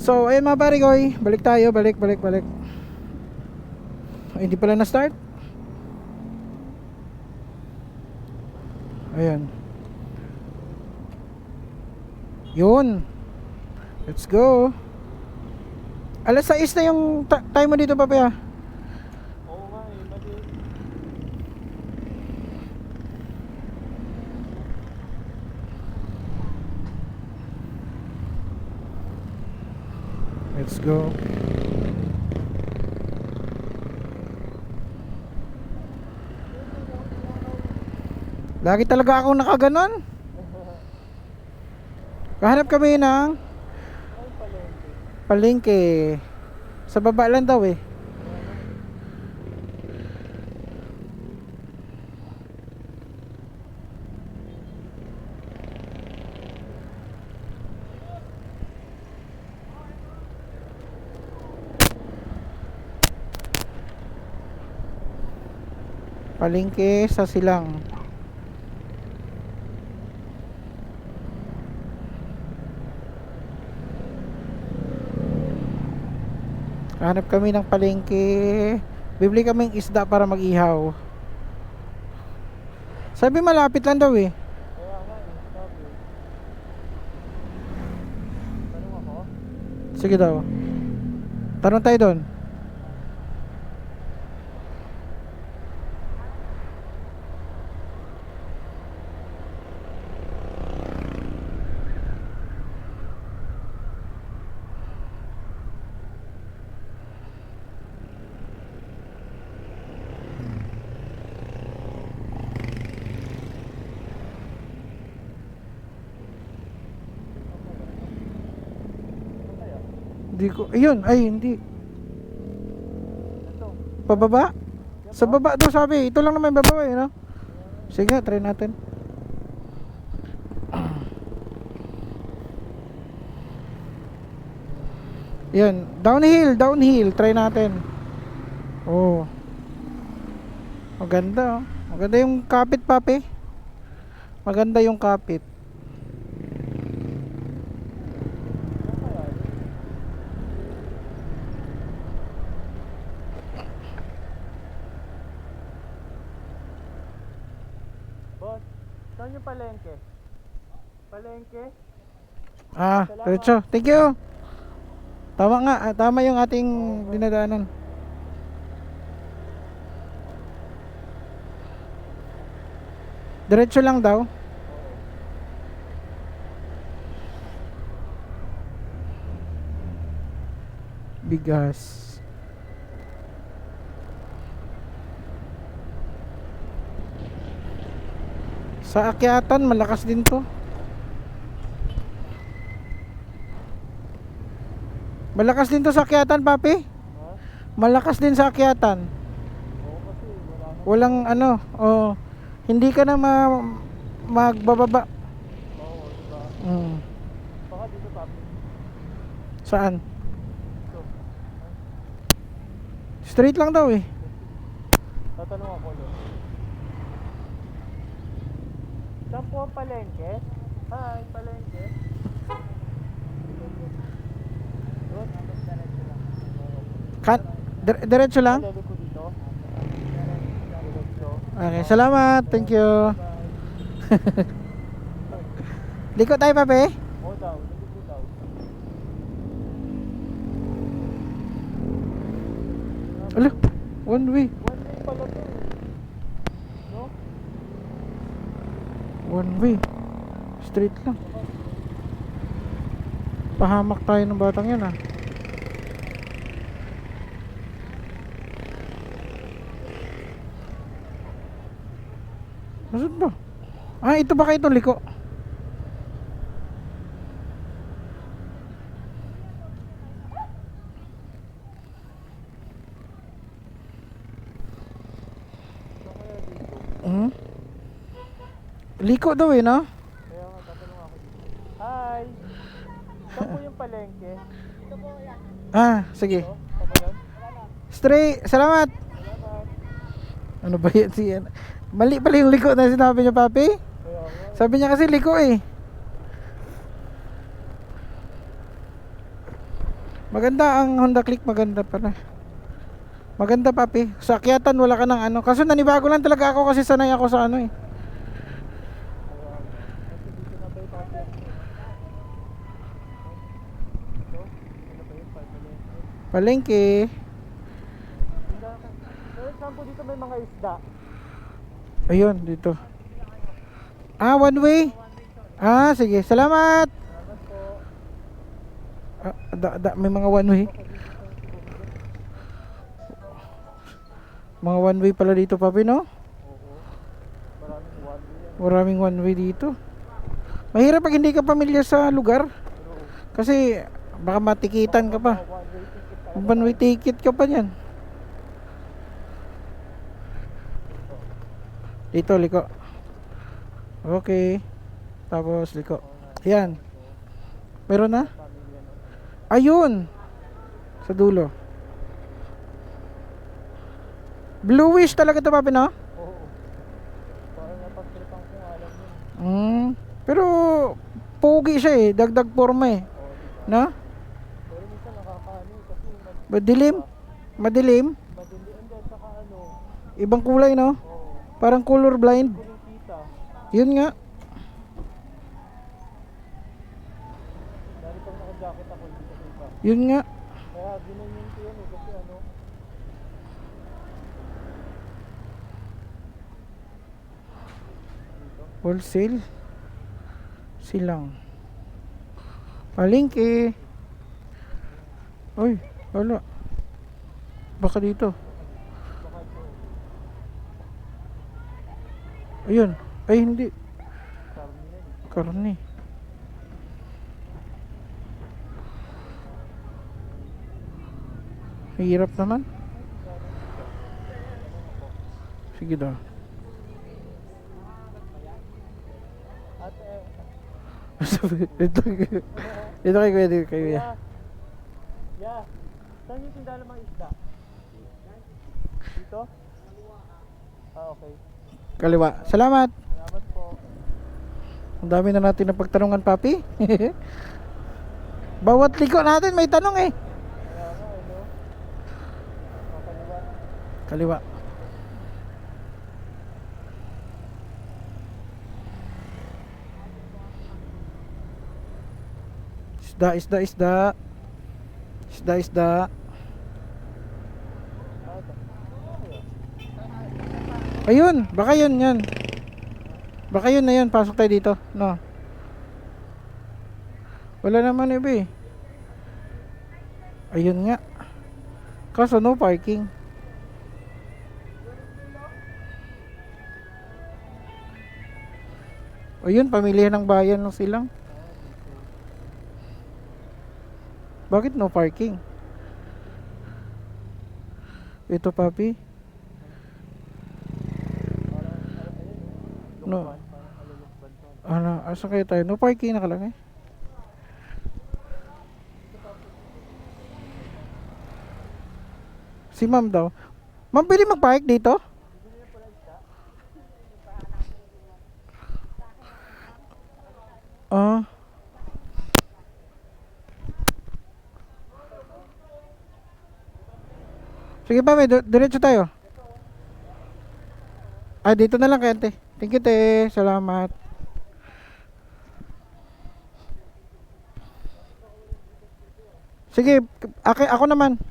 So ayun mga pare koy, balik tayo, balik. Ay, hindi pala na start. Ayan. Yun. Let's go. Alas 6 na yung time mo dito, papi ha. Oo nga eh, mali. Let's go. Lagi talaga akong nakaganon. Kahanap kami ng Ay, palengke. palengke. Sa baba lang daw eh. Palengke sa Silang. Hanap kami ng palengke. Bibili kaming isda para mag-ihaw. Sabi malapit lang daw eh. Kaya nga eh, sabi. Tanong ako? Sige daw. Tanong tayo doon. Kaya? Hindi ko. Ayun, ay hindi. Ito. Pababa? Sa baba daw sabi. Ito lang naman yung baba eh, no? Sige, try natin. Yan, downhill, try natin. Oh. Maganda, oh. Maganda yung kapit, papi. Maganda yung kapit. Boss, saan yung palengke? Palengke? Ah, Salamat. diretso. Thank you. Tama nga, tama yung ating dinadaanan. Diretso lang daw. Bigas. Sa akyatan malakas din to. Malakas din to sa akyatan, papi. Ha? Malakas din sa akyatan. Oo kasi, wala na. Walang ano, oh, hindi ka na magbababa. Oo, diba? Baka dito papi. Saan? Ito. Straight lang daw eh. Tatanong ako ulit. Saan po ang palengke? Hi, palengke. Doon, diretso lang. Diretso lang? Lalo ko dito. Diretso. Okay, salamat. Thank you. Bye. Liko tayo, papi. Oo daw, nandito daw. Alo, one way. One way pala to. No? One way. Straight lang. Pahamak tayo ng batang yan ah. Nasaan ba? Ah, ito ba kayo itong liko? Hmm? Liko daw eh, no? Kaya nga, tatanong ako dito. Hi! Saan po yung palengke? Ito po yan. Ah, sige. Ito? Saan ba yan? Straight, salamat. Salamat. Ano ba yan siya? Mali pala yung liko na sinabi niya, papi. Kaya nga. Sabi niya kasi liko eh. Maganda ang Honda Click, maganda pala. Maganda papi. Sa akyatan wala ka ng ano. Kaso nanibago lang talaga ako kasi sanay ako sa ano eh. Palengke. For example, dito may mga isda. Ayun, dito. Ah, one way. Ah, sige. Salamat. Salamat po. May mga one way. Mga one way pala dito, papi, no? Oo. Maraming one way yan. Maraming one way dito. Mahirap pag hindi ka pamilyar sa lugar. Kasi baka matikitan ka pa. One way ticket tayo. One way ticket ka pa niyan. Dito, liko. Okay. Tapos, liko. Ayan. Meron na? Pamilya no. Ayun. Sa dulo. Bluish talaga ito, papi, no? Oo. Parang napagtripan kung alam yun. Pero, pogi siya eh. Dagdag forma eh. Oo, diba? No? Pero minsan nakakaano eh, kasi Madilim? Madilim? madali and then saka ano. Ibang kulay, no? Oo. Parang color blind. Kuling kita. Yun nga. Dahil pag naka-jacket ako, hindi ko kita. Yun nga. Kaya ginanyan ko yan eh, kasi ano. Dito. Wholesale. Silang. Palengke. Uy, wala. Baka dito. Baka ito. Ayun. Ay, hindi. Karne yan eh. Karne. Hirap naman. Sige daw. At Dito kay kuya, dito kay kuya. Yeah. Saan yung tindahan ng mga isda? Dito? Ah, okay. Kaliwa. Salamat. Salamat po. Ang dami na natin na pagtanungan, papi. Bawat liko natin may tanong eh. Kaya nga, ano? Makaliwa. Kaliwa. Isda, isda, isda. Isda, isda. Ah, ito. Ayun, baka yun, yan. Baka yun na yun, pasok tayo dito. No. Wala naman iba eh. Ayun nga. Kaso no parking. Ayun, pamilihan ng bayan ng silang. Bakit no parking? Ito, papi. Parang, ayun, No. lukban. Parang alulukban to. Ano, asa kayo tayo? No parking nakalagay. Si ma'am daw. Ma'am, pwede mag-park dito? Ah. Sige pa, may diretso tayo. Ah, dito na lang kay ante. Thank you, te. Salamat. Sige, ako naman.